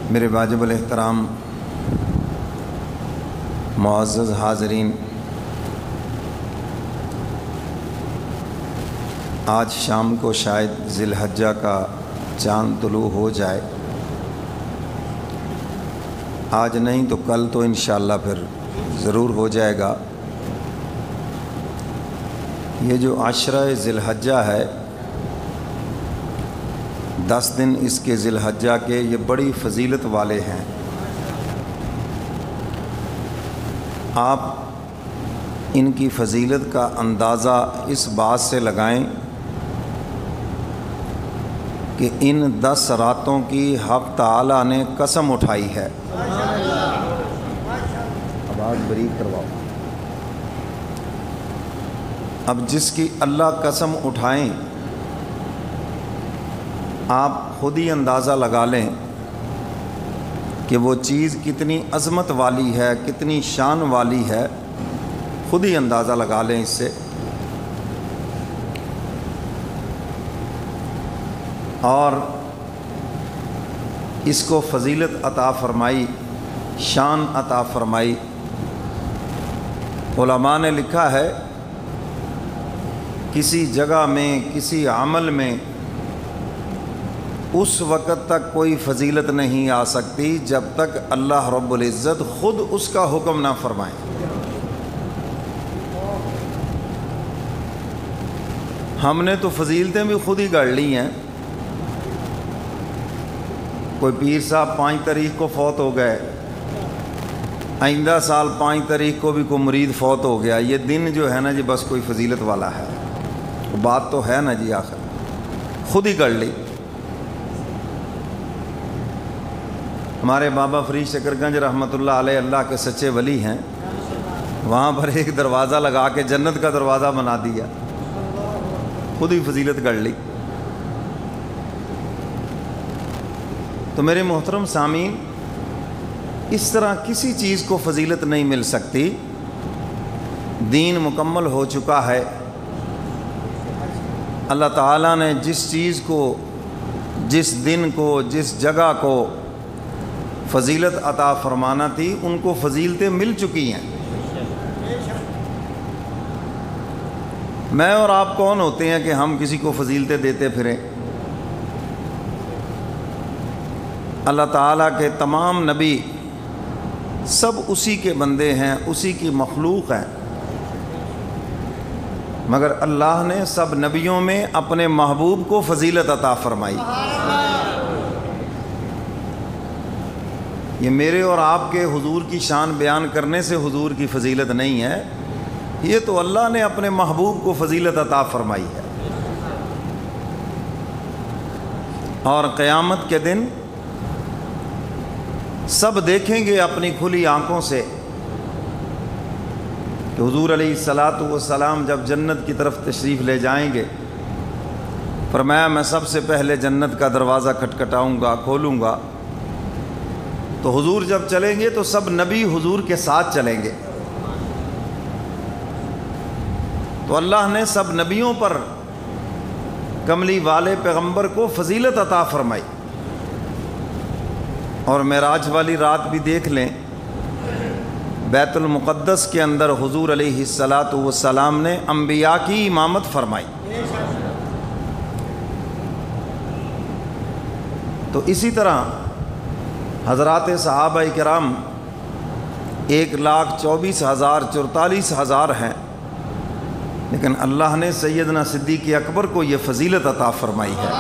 میرے واجب الاحترام معزز حاضرین، آج شام کو شاید ذی الحجہ کا چاند طلوع ہو جائے، آج نہیں تو کل تو انشاءاللہ پھر ضرور ہو جائے گا۔ یہ جو عشرہ ذی الحجہ ہے، 10 دن اس کے ذی الحجہ کے، یہ بڑی فضیلت والے ہیں۔ آپ ان کی فضیلت کا اندازہ اس بات سے لگائیں کہ ان 10 راتوں کی حق تعالیٰ نے قسم اٹھائی ہے۔ آواز بریک کرواؤ۔ اب جس کی اللہ قسم اٹھائیں، آپ خود ہی اندازہ لگا لیں کہ وہ چیز کتنی عظمت والی ہے، کتنی شان والی ہے، خود ہی اندازہ لگا لیں اس سے۔ اور اس کو فضیلت عطا فرمائی، شان عطا فرمائی۔ علماء نے لکھا ہے کسی جگہ میں، کسی عمل میں اس وقت تک کوئی فضیلت نہیں آ سکتی جب تک اللہ رب العزت خود اس کا حکم نہ فرمائے۔ ہم نے تو فضیلتیں بھی خود ہی گڑھ لی ہیں۔ کوئی پیر صاحب 5 تاریخ کو فوت ہو گئے، آئندہ سال 5 تاریخ کو بھی کوئی مرید فوت ہو گیا، یہ دن جو ہے نا جی بس کوئی فضیلت والا ہے، بات تو ہے نا جی، آخر خود ہی گڑھ لی۔ ہمارے بابا فرید شکر گنج رحمۃ اللہ علیہ اللہ کے سچے ولی ہیں، وہاں پر ایک دروازہ لگا کے جنت کا دروازہ بنا دیا، خود ہی فضیلت گڑھ لی۔ تو میرے محترم سامعین، اس طرح کسی چیز کو فضیلت نہیں مل سکتی۔ دین مکمل ہو چکا ہے۔ اللہ تعالیٰ نے جس چیز کو، جس دن کو، جس جگہ کو فضیلت عطا فرمانا تھی، ان کو فضیلتیں مل چکی ہیں۔ میں اور آپ کون ہوتے ہیں کہ ہم کسی کو فضیلتیں دیتے پھریں؟ اللہ تعالیٰ کے تمام نبی سب اسی کے بندے ہیں، اسی کی مخلوق ہیں، مگر اللہ نے سب نبیوں میں اپنے محبوب کو فضیلت عطا فرمائی۔ یہ میرے اور آپ کے حضور کی شان بیان کرنے سے حضور کی فضیلت نہیں ہے، یہ تو اللہ نے اپنے محبوب کو فضیلت عطا فرمائی ہے۔ اور قیامت کے دن سب دیکھیں گے اپنی کھلی آنکھوں سے کہ حضور علیہ الصلاۃ والسلام جب جنت کی طرف تشریف لے جائیں گے، فرمایا میں سب سے پہلے جنت کا دروازہ کھٹکھٹاؤں گا، کھولوں گا، تو حضور جب چلیں گے تو سب نبی حضور کے ساتھ چلیں گے۔ تو اللہ نے سب نبیوں پر کملی والے پیغمبر کو فضیلت عطا فرمائی۔ اور معراج والی رات بھی دیکھ لیں، بیت المقدس کے اندر حضور علیہ الصلاۃ والسلام نے انبیاء کی امامت فرمائی۔ تو اسی طرح حضرات صحابہ کرام 1,24,000 44,000 ہیں، لیکن اللہ نے سیدنا صدیق اکبر کو یہ فضیلت عطا فرمائی ہے۔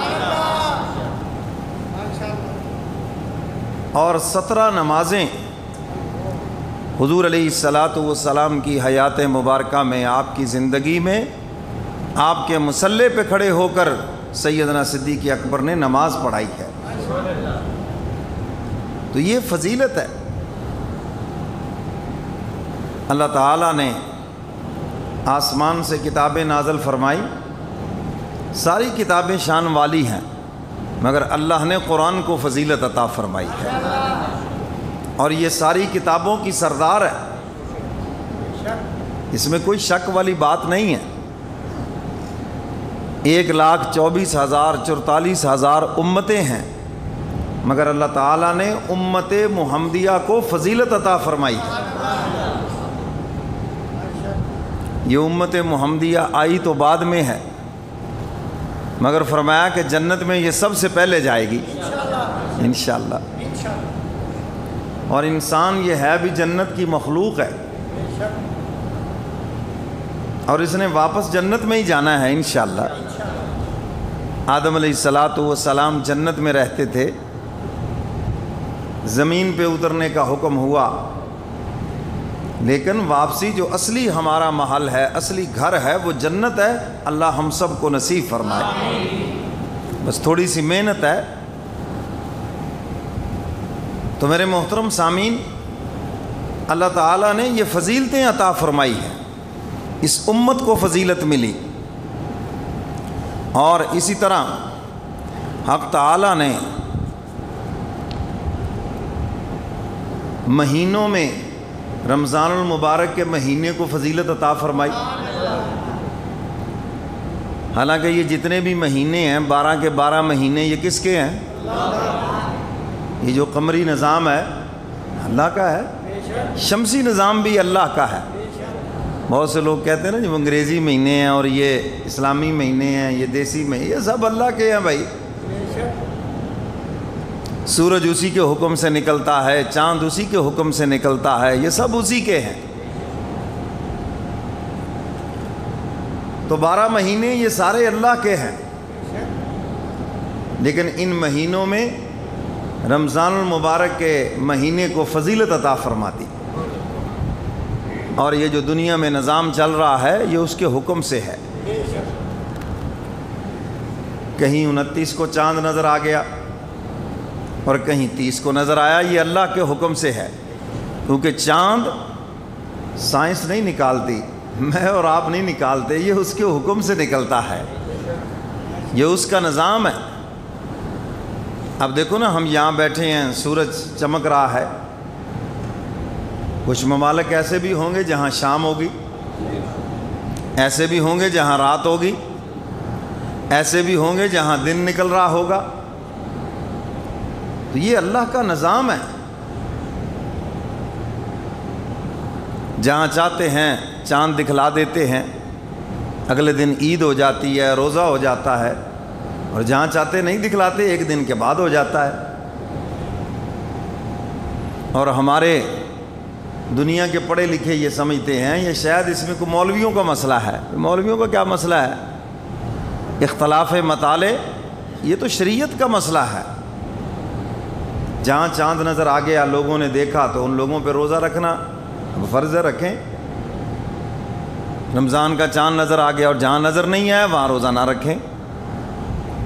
اور 17 نمازیں حضور علیہ الصلاۃ والسلام کی حیات مبارکہ میں، آپ کی زندگی میں، آپ کے مصلی پہ کھڑے ہو کر سیدنا صدیق اکبر نے نماز پڑھائی ہے۔ تو یہ فضیلت ہے۔ اللہ تعالیٰ نے آسمان سے کتابیں نازل فرمائی، ساری کتابیں شان والی ہیں، مگر اللہ نے قرآن کو فضیلت عطا فرمائی ہے، اور یہ ساری کتابوں کی سردار ہے، اس میں کوئی شک والی بات نہیں ہے۔ 1,24,000 44,000 امتیں ہیں، مگر اللہ تعالیٰ نے امت محمدیہ کو فضیلت عطا فرمائی. یہ امت محمدیہ آئی تو بعد میں ہے، مگر فرمایا کہ جنت میں یہ سب سے پہلے جائے گی انشاءاللہ. اور انسان یہ ہے بھی جنت کی مخلوق ہے، اور اس نے واپس جنت میں ہی جانا ہے انشاءاللہ. آدم علیہ السلام جنت میں رہتے تھے، زمین پہ اترنے کا حکم ہوا، لیکن واپسی جو اصلی ہمارا محل ہے، اصلی گھر ہے، وہ جنت ہے. اللہ ہم سب کو نصیب فرمائے. بس تھوڑی سی محنت ہے. تو میرے محترم سامعین، اللہ تعالیٰ نے یہ فضیلتیں عطا فرمائی ہیں، اس امت کو فضیلت ملی. اور اسی طرح حق تعالیٰ نے مہینوں میں رمضان المبارک کے مہینے کو فضیلت عطا فرمائی. حالانکہ یہ جتنے بھی مہینے ہیں 12 کے 12 مہینے یہ کس کے ہیں؟ یہ جو قمری نظام ہے اللہ کا ہے، شمسی نظام بھی اللہ کا ہے. بہت سے لوگ کہتے ہیں نا جو انگریزی مہینے ہیں اور یہ اسلامی مہینے ہیں، یہ دیسی مہینے، یہ سب اللہ کے ہیں بھائی. سورج اسی کے حکم سے نکلتا ہے، چاند اسی کے حکم سے نکلتا ہے، یہ سب اسی کے ہیں. تو 12 مہینے یہ سارے اللہ کے ہیں، لیکن ان مہینوں میں رمضان المبارک کے مہینے کو فضیلت عطا فرماتی. اور یہ جو دنیا میں نظام چل رہا ہے یہ اس کے حکم سے ہے. کہیں 29 کو چاند نظر آ گیا اور کہیں 30 کو نظر آیا، یہ اللہ کے حکم سے ہے. کیونکہ چاند سائنس نہیں نکالتی، میں اور آپ نہیں نکالتے، یہ اس کے حکم سے نکلتا ہے، یہ اس کا نظام ہے. اب دیکھو نا، ہم یہاں بیٹھے ہیں، سورج چمک رہا ہے. کچھ ممالک ایسے بھی ہوں گے جہاں شام ہوگی، ایسے بھی ہوں گے جہاں رات ہوگی، ایسے بھی ہوں گے جہاں دن نکل رہا ہوگا. تو یہ اللہ کا نظام ہے. جہاں چاہتے ہیں چاند دکھلا دیتے ہیں، اگلے دن عید ہو جاتی ہے، روزہ ہو جاتا ہے. اور جہاں چاہتے نہیں دکھلاتے، ایک دن کے بعد ہو جاتا ہے. اور ہمارے دنیا کے پڑھے لکھے یہ سمجھتے ہیں یہ شاید اس میں کوئی مولویوں کا مسئلہ ہے. مولویوں کا کیا مسئلہ ہے؟ اختلاف مطالع، یہ تو شریعت کا مسئلہ ہے. جہاں چاند نظر آ گیا، لوگوں نے دیکھا تو ان لوگوں پہ روزہ رکھنا فرض ہے، رکھیں. رمضان کا چاند نظر آ گیا اور جہاں نظر نہیں آیا وہاں روزہ نہ رکھیں.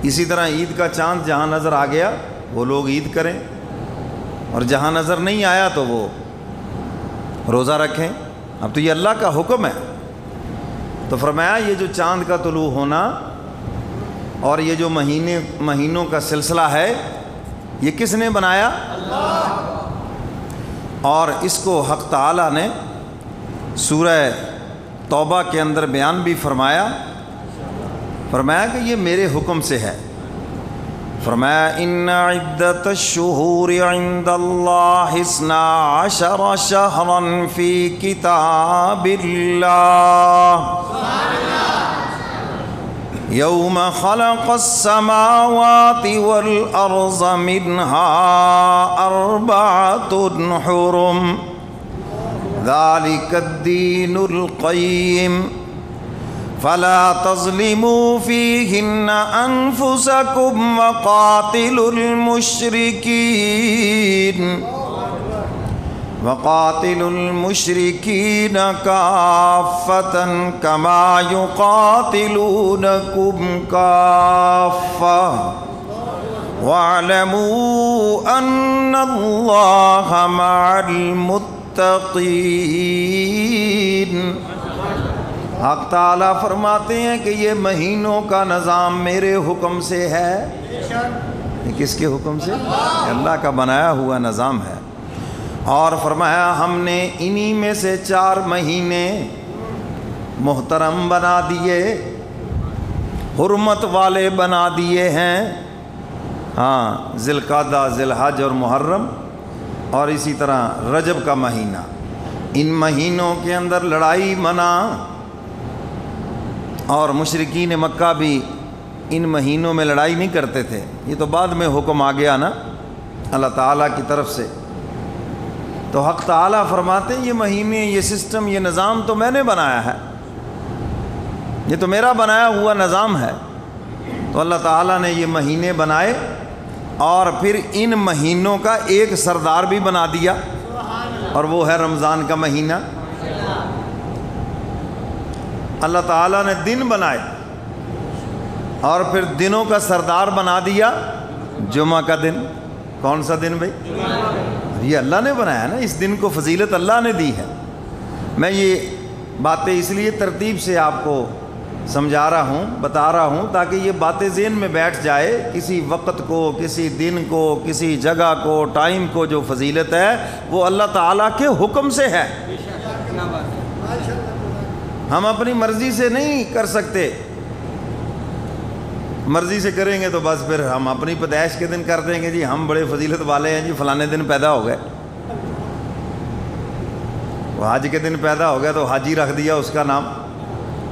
اسی طرح عید کا چاند جہاں نظر آ گیا وہ لوگ عید کریں، اور جہاں نظر نہیں آیا تو وہ روزہ رکھیں. اب تو یہ اللہ کا حکم ہے. تو فرمایا یہ جو چاند کا طلوع ہونا اور یہ جو مہینوں کا سلسلہ ہے یہ کس نے بنایا؟ اللہ. اور اس کو حق تعالی نے سورہ توبہ کے اندر بیان بھی فرمایا کہ یہ میرے حکم سے ہے. فرمایا ان عدت الشہور عند اللہ 12 شہرا فی کتاب اللہ یوم خلق السماوات والارض منها 4 حرم ذلك الدین القیم فلا تظلموا فيهن أنفسكم وقاتلوا المشركين كافة كما يقاتلونكم كافة واعلموا أن الله مع المتقين. حق تعالیٰ فرماتے ہیں کہ یہ مہینوں کا نظام میرے حکم سے ہے. یہ کس کے حکم سے؟ اللہ کا بنایا ہوا نظام ہے. اور فرمایا ہم نے انہی میں سے 4 مہینے محترم بنا دیے، حرمت والے بنا دیے ہیں. ہاں، ذی القعدہ، ذی الحج اور محرم، اور اسی طرح رجب کا مہینہ، ان مہینوں کے اندر لڑائی منع، اور مشرکین مکہ بھی ان مہینوں میں لڑائی نہیں کرتے تھے۔ یہ تو بعد میں حکم آ گیا نا اللہ تعالیٰ کی طرف سے۔ تو حق تعالیٰ فرماتے ہیں یہ مہینے، یہ سسٹم، یہ نظام تو میں نے بنایا ہے، یہ تو میرا بنایا ہوا نظام ہے۔ تو اللہ تعالیٰ نے یہ مہینے بنائے اور پھر ان مہینوں کا ایک سردار بھی بنا دیا، اور وہ ہے رمضان کا مہینہ۔ اللہ تعالیٰ نے دن بنائے اور پھر دنوں کا سردار بنا دیا جمعہ کا دن۔ کون سا دن بھائی؟ یہ اللہ نے بنایا نا، اس دن کو فضیلت اللہ نے دی ہے۔ میں یہ باتیں اس لیے ترتیب سے آپ کو سمجھا رہا ہوں، بتا رہا ہوں، تاکہ یہ باتیں ذہن میں بیٹھ جائے۔ کسی وقت کو، کسی دن کو، کسی جگہ کو، ٹائم کو جو فضیلت ہے وہ اللہ تعالیٰ کے حکم سے ہے، ہم اپنی مرضی سے نہیں کر سکتے۔ مرضی سے کریں گے تو بس پھر ہم اپنی پیدائش کے دن کر دیں گے، جی ہم بڑے فضیلت والے ہیں، جی فلانے دن پیدا ہو گئے، وہ حج کے دن پیدا ہو گیا تو حاجی رکھ دیا اس کا نام،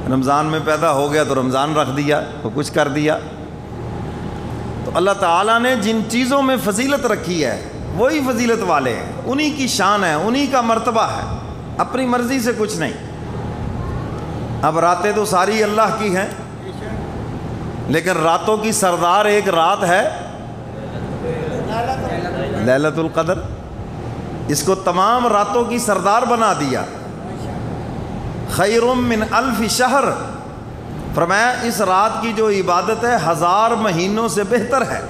رمضان میں پیدا ہو گیا تو رمضان رکھ دیا، تو کچھ کر دیا۔ تو اللہ تعالیٰ نے جن چیزوں میں فضیلت رکھی ہے وہی فضیلت والے ہیں، انہی کی شان ہے، انہی کا مرتبہ ہے، اپنی مرضی سے کچھ نہیں۔ اب راتیں تو ساری اللہ کی ہیں، لیکن راتوں کی سردار ایک رات ہے لیلۃ القدر، اس کو تمام راتوں کی سردار بنا دیا۔ خیر من الف شہر، فرمایا اس رات کی جو عبادت ہے 1000 مہینوں سے بہتر ہے۔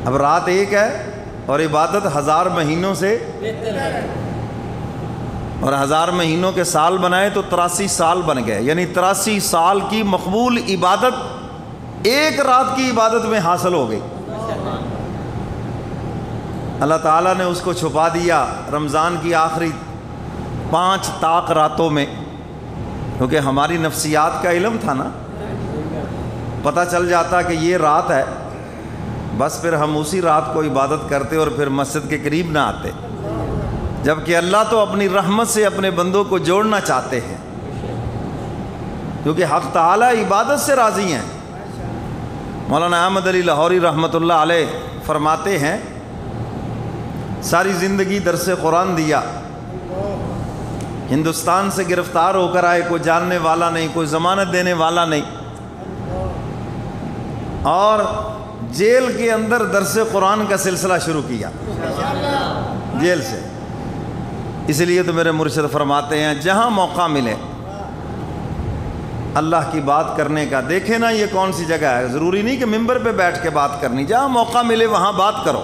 اب رات ایک ہے اور عبادت 1000 مہینوں سے بہتر ہے، اور 1000 مہینوں کے سال بنائے تو 83 سال بن گئے، یعنی 83 سال کی مقبول عبادت ایک رات کی عبادت میں حاصل ہو گئی۔ اللہ تعالیٰ نے اس کو چھپا دیا رمضان کی آخری 5 طاق راتوں میں، کیونکہ ہماری نفسیات کا علم تھا نا، پتہ چل جاتا کہ یہ رات ہے، بس پھر ہم اسی رات کو عبادت کرتے اور پھر مسجد کے قریب نہ آتے، جبکہ اللہ تو اپنی رحمت سے اپنے بندوں کو جوڑنا چاہتے ہیں، کیونکہ حق تعالیٰ عبادت سے راضی ہیں۔ مولانا احمد علی لاہوری رحمۃ اللہ علیہ فرماتے ہیں ساری زندگی درس قرآن دیا، ہندوستان سے گرفتار ہو کر آئے، کوئی جاننے والا نہیں، کوئی ضمانت دینے والا نہیں، اور جیل کے اندر درس قرآن کا سلسلہ شروع کیا جیل سے۔ اس لیے تو میرے مرشد فرماتے ہیں جہاں موقع ملے اللہ کی بات کرنے کا، دیکھیں نا یہ کون سی جگہ ہے، ضروری نہیں کہ ممبر پہ بیٹھ کے بات کرنی، جہاں موقع ملے وہاں بات کرو۔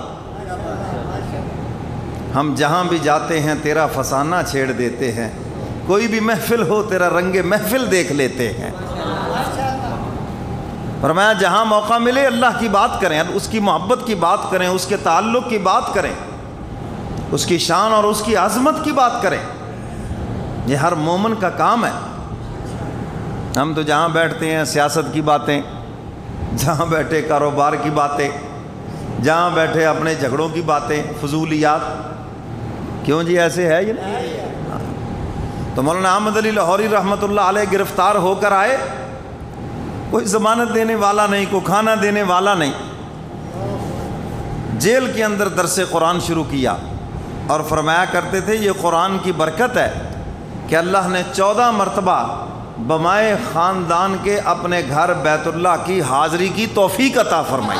ہم جہاں بھی جاتے ہیں تیرا فسانہ چھیڑ دیتے ہیں، کوئی بھی محفل ہو تیرا رنگ محفل دیکھ لیتے ہیں۔ فرمایا جہاں موقع ملے اللہ کی بات کریں، اس کی محبت کی بات کریں، اس کے تعلق کی بات کریں، اس کی شان اور اس کی عظمت کی بات کریں، یہ ہر مومن کا کام ہے۔ ہم تو جہاں بیٹھتے ہیں سیاست کی باتیں، جہاں بیٹھے کاروبار کی باتیں، جہاں بیٹھے اپنے جھگڑوں کی باتیں، فضولیات، کیوں جی ایسے ہے یہ؟ تو مولانا احمد علی لاہوری رحمۃ اللہ علیہ گرفتار ہو کر آئے، کوئی ضمانت دینے والا نہیں، کوئی کھانا دینے والا نہیں، جیل کے اندر درس قرآن شروع کیا، اور فرمایا کرتے تھے یہ قرآن کی برکت ہے کہ اللہ نے 14 مرتبہ بمائے خاندان کے اپنے گھر بیت اللہ کی حاضری کی توفیق عطا فرمائی۔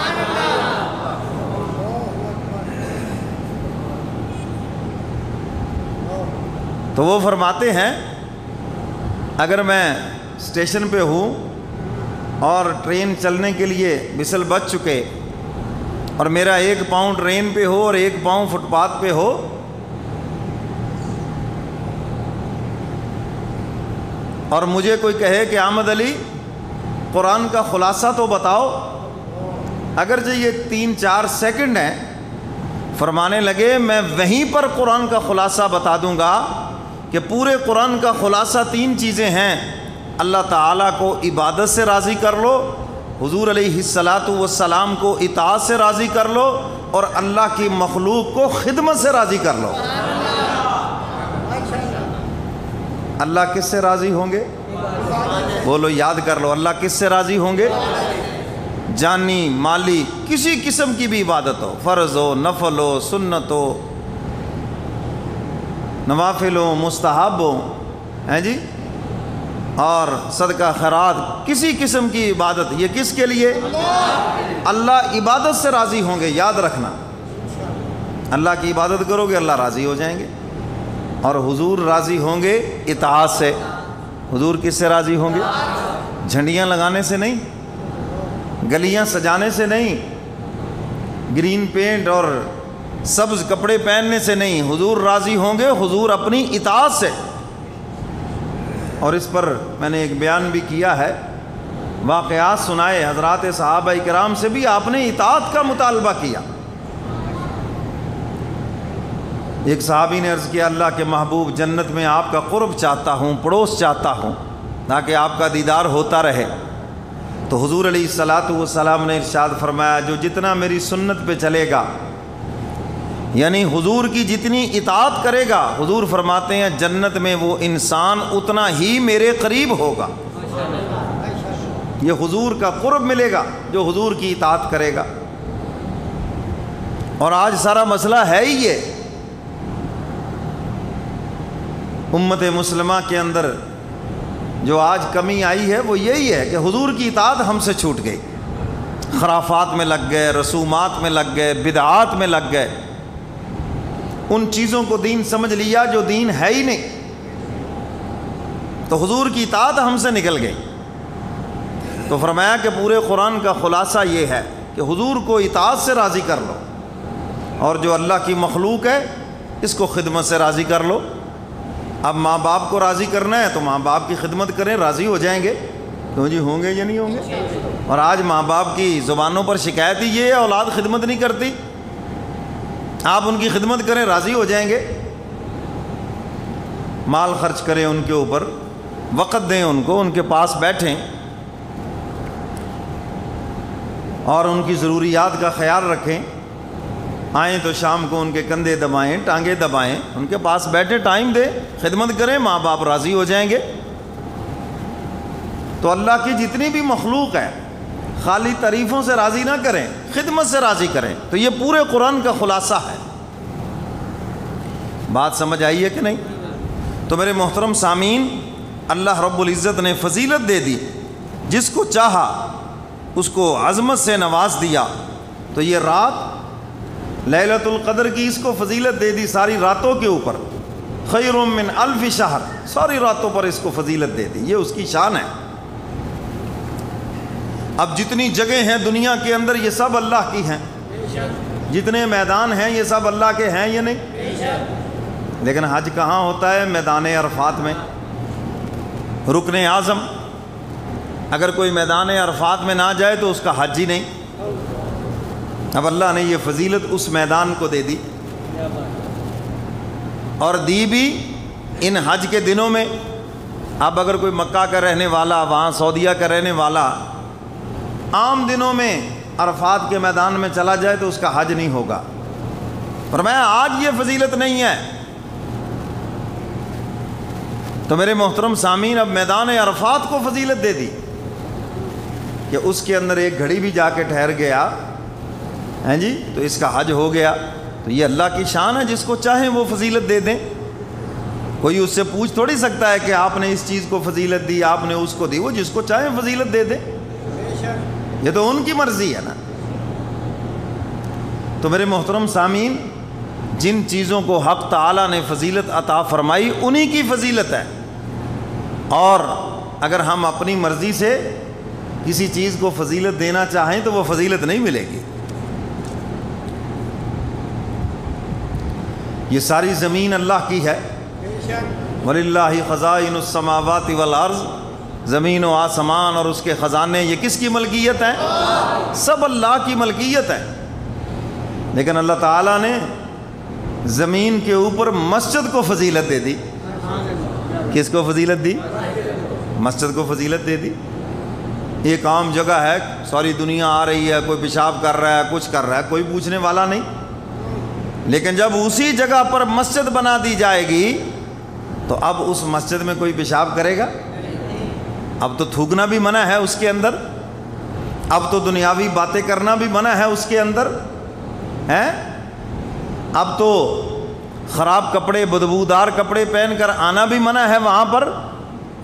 تو وہ فرماتے ہیں اگر میں اسٹیشن پہ ہوں اور ٹرین چلنے کے لیے بسل بج چکے اور میرا 1 پاؤں ٹرین پہ ہو اور 1 پاؤں فٹ پاتھ پہ ہو، اور مجھے کوئی کہے کہ احمد علی قرآن کا خلاصہ تو بتاؤ، اگرچہ یہ 3-4 سیکنڈ ہیں، فرمانے لگے میں وہیں پر قرآن کا خلاصہ بتا دوں گا کہ پورے قرآن کا خلاصہ 3 چیزیں ہیں، اللہ تعالیٰ کو عبادت سے راضی کر لو، حضور علیہ الصلاۃ والسلام کو اطاعت سے راضی کر لو اور اللہ کی مخلوق کو خدمت سے راضی کر لو۔ اللہ کس سے راضی ہوں گے؟ بولو، یاد کر لو، اللہ کس سے راضی ہوں گے؟ جانی مالی کسی قسم کی بھی عبادت ہو، فرض ہو، نفل ہو، سنت ہو، نوافل ہو، مستحب ہو، ہیں جی، اور صدقہ خیرات، کسی قسم کی عبادت، یہ کس کے لیے؟ اللہ عبادت سے راضی ہوں گے، یاد رکھنا۔ اللہ کی عبادت کرو گے اللہ راضی ہو جائیں گے، اور حضور راضی ہوں گے اطاعت سے۔ حضور کس سے راضی ہوں گے؟ جھنڈیاں لگانے سے نہیں، گلیاں سجانے سے نہیں، گرین پینٹ اور سبز کپڑے پہننے سے نہیں، حضور راضی ہوں گے حضور اپنی اطاعت سے۔ اور اس پر میں نے ایک بیان بھی کیا ہے، واقعات سنائے حضرات صحابہ کرام سے بھی آپ نے اطاعت کا مطالبہ کیا۔ ایک صحابی نے عرض کیا، اللہ کے محبوب، جنت میں آپ کا قرب چاہتا ہوں، پڑوس چاہتا ہوں، تاکہ آپ کا دیدار ہوتا رہے۔ تو حضور علیہ الصلاۃ والسلام نے ارشاد فرمایا، جو جتنا میری سنت پہ چلے گا، یعنی حضور کی جتنی اطاعت کرے گا، حضور فرماتے ہیں جنت میں وہ انسان اتنا ہی میرے قریب ہوگا۔ یہ حضور کا قرب ملے گا جو حضور کی اطاعت کرے گا۔ اور آج سارا مسئلہ ہے ہی یہ، امت مسلمہ کے اندر جو آج کمی آئی ہے وہ یہی ہے کہ حضور کی اطاعت ہم سے چھوٹ گئی، خرافات میں لگ گئے، رسومات میں لگ گئے، بدعات میں لگ گئے، ان چیزوں کو دین سمجھ لیا جو دین ہے ہی نہیں، تو حضور کی اطاعت ہم سے نکل گئی۔ تو فرمایا کہ پورے قرآن کا خلاصہ یہ ہے کہ حضور کو اطاعت سے راضی کر لو، اور جو اللہ کی مخلوق ہے اس کو خدمت سے راضی کر لو۔ اب ماں باپ کو راضی کرنا ہے تو ماں باپ کی خدمت کریں، راضی ہو جائیں گے، تو جی ہوں گے یا نہیں ہوں گے؟ اور آج ماں باپ کی زبانوں پر شکایت ہی یہ ہے، اولاد خدمت نہیں کرتی، آپ ان کی خدمت کریں، راضی ہو جائیں گے۔ مال خرچ کریں ان کے اوپر، وقت دیں ان کو، ان کے پاس بیٹھیں اور ان کی ضروریات کا خیال رکھیں، آئیں تو شام کو ان کے کندھے دبائیں، ٹانگیں دبائیں، ان کے پاس بیٹھے، ٹائم دیں، خدمت کریں، ماں باپ راضی ہو جائیں گے۔ تو اللہ کی جتنی بھی مخلوق ہے خالی تعریفوں سے راضی نہ کریں، خدمت سے راضی کریں۔ تو یہ پورے قرآن کا خلاصہ ہے۔ بات سمجھ آئی ہے کہ نہیں؟ تو میرے محترم سامعین، اللہ رب العزت نے فضیلت دے دی، جس کو چاہا اس کو عظمت سے نواز دیا۔ تو یہ رات لیلۃ القدر کی اس کو فضیلت دے دی، ساری راتوں کے اوپر، خیر من الف شہر، ساری راتوں پر اس کو فضیلت دے دی، یہ اس کی شان ہے۔ اب جتنی جگہیں ہیں دنیا کے اندر یہ سب اللہ کی ہیں، جتنے میدان ہیں یہ سب اللہ کے ہیں یا نہیں؟ لیکن حج کہاں ہوتا ہے؟ میدان عرفات میں، رکن اعظم۔ اگر کوئی میدان عرفات میں نہ جائے تو اس کا حج ہی نہیں۔ اب اللہ نے یہ فضیلت اس میدان کو دے دی، اور دی بھی ان حج کے دنوں میں۔ اب اگر کوئی مکہ کا رہنے والا، وہاں سعودیہ کا رہنے والا، عام دنوں میں عرفات کے میدان میں چلا جائے تو اس کا حج نہیں ہوگا۔ فرمایا آج یہ فضیلت نہیں ہے۔ تو میرے محترم سامعین، اب میدان عرفات کو فضیلت دے دی کہ اس کے اندر ایک گھڑی بھی جا کے ٹھہر گیا، ہیں جی، تو اس کا حج ہو گیا۔ تو یہ اللہ کی شان ہے، جس کو چاہیں وہ فضیلت دے دیں۔ کوئی اس سے پوچھ تھوڑی سکتا ہے کہ آپ نے اس چیز کو فضیلت دی، آپ نے اس کو دی، وہ جس کو چاہیں فضیلت دے دیں، یہ تو ان کی مرضی ہے نا۔ تو میرے محترم سامعین، جن چیزوں کو حق تعالیٰ نے فضیلت عطا فرمائی انہی کی فضیلت ہے، اور اگر ہم اپنی مرضی سے کسی چیز کو فضیلت دینا چاہیں تو وہ فضیلت نہیں ملے گی۔ یہ ساری زمین اللہ کی ہے، وَلِلَّهِ خَزَائِنُ السَّمَاوَاتِ وَالْأَرْضِ، زمین و آسمان اور اس کے خزانے یہ کس کی ملکیت ہیں؟ سب اللہ کی ملکیت ہے۔ لیکن اللہ تعالیٰ نے زمین کے اوپر مسجد کو فضیلت دے دی۔ کس کو فضیلت دی؟ مسجد کو فضیلت دے دی۔ ایک عام جگہ ہے، ساری دنیا آ رہی ہے، کوئی پیشاب کر رہا ہے، کچھ کر رہا ہے، کوئی پوچھنے والا نہیں۔ لیکن جب اسی جگہ پر مسجد بنا دی جائے گی تو اب اس مسجد میں کوئی پیشاب کرے گا؟ اب تو تھوکنا بھی منع ہے اس کے اندر، اب تو دنیاوی باتیں کرنا بھی منع ہے اس کے اندر ہے، اب تو خراب کپڑے، بدبودار کپڑے پہن کر آنا بھی منع ہے وہاں پر۔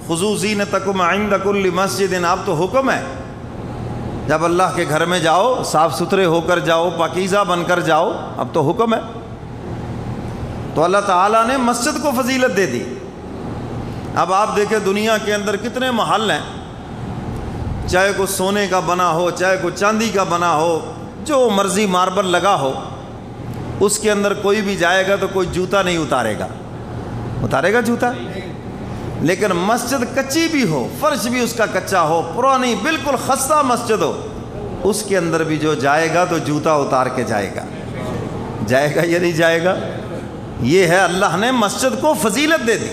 خذوا زینتکم عند کل مسجد، اب تو حکم ہے جب اللہ کے گھر میں جاؤ صاف ستھرے ہو کر جاؤ، پاکیزہ بن کر جاؤ، اب تو حکم ہے۔ تو اللہ تعالیٰ نے مسجد کو فضیلت دے دی۔ اب آپ دیکھیں دنیا کے اندر کتنے محل ہیں، چاہے کوئی سونے کا بنا ہو، چاہے کوئی چاندی کا بنا ہو، جو مرضی ماربل لگا ہو، اس کے اندر کوئی بھی جائے گا تو کوئی جوتا نہیں اتارے گا، اتارے گا جوتا؟ لیکن مسجد کچی بھی ہو، فرش بھی اس کا کچا ہو، پرانی بالکل خستہ مسجد ہو، اس کے اندر بھی جو جائے گا تو جوتا اتار کے جائے گا، جائے گا یا نہیں جائے گا؟ یہ ہے اللہ نے مسجد کو فضیلت دے دی،